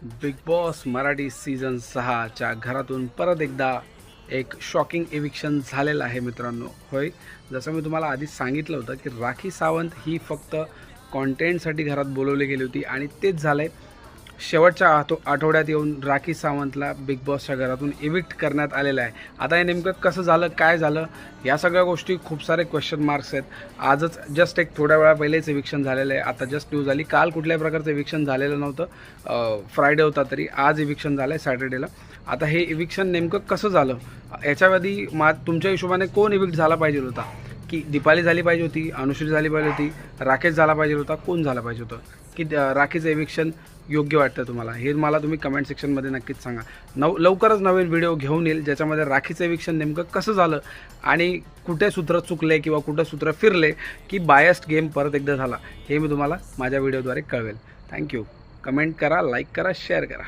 Big boss Marathi season 6च्या घरातून परत एकदा एक शॉकिंग एविक्शन झालेलं आहे मित्रांनो. होय, जसं मी तुम्हाला आधीच सांगितलं होतं की राखी सावंत ही फक्त कॉन्टेंटसाठी घरात बोलवली गेली होती आणि तेच झालं आहे. शेवटच्या आठवड्यात येऊन राखी सावंतला बिग बॉसच्या घरातून इविक्ट करण्यात आलेलं आहे. आता हे नेमकं कसं झालं, काय झालं, या सगळ्या गोष्टी खूप सारे क्वेश्चन मार्क्स आहेत. आजच जस्ट एक थोड्या वेळा पहिलेच इविक्शन झालेलं आहे. आता जस्ट न्यूज आली, काल कुठल्याही प्रकारचं इविक्शन झालेलं नव्हतं. फ्रायडे होता तरी आज इविक्शन झालं आहे सॅटर्डेला. आता हे इविक्शन नेमकं कसं झालं, याच्याआधी तुमच्या हिशोबाने कोण इविक्ट झाला पाहिजे होता? की दीपाली झाली पाहिजे होती, अनुश्री झाली पाहिजे होती, राकेश झाला पाहिजे होता, कोण झाला पाहिजे होतं? की राखीचं इविक्शन योग्य वाटतं तुम्हाला? हे मला तुम्ही कमेंट सेक्शनमध्ये नक्कीच सांगा. लवकरच नवीन व्हिडिओ घेऊन येईल ज्याच्यामध्ये राखीचं इविक्शन नेमकं कसं झालं आणि कुठे सूत्र चुकले किंवा कुठे सूत्र फिरले की बायस्ड गेम परत एकदा झाला, हे मी तुम्हाला माझ्या व्हिडिओद्वारे कळवेल. थँक्यू. कमेंट करा, लाईक करा, शेअर करा.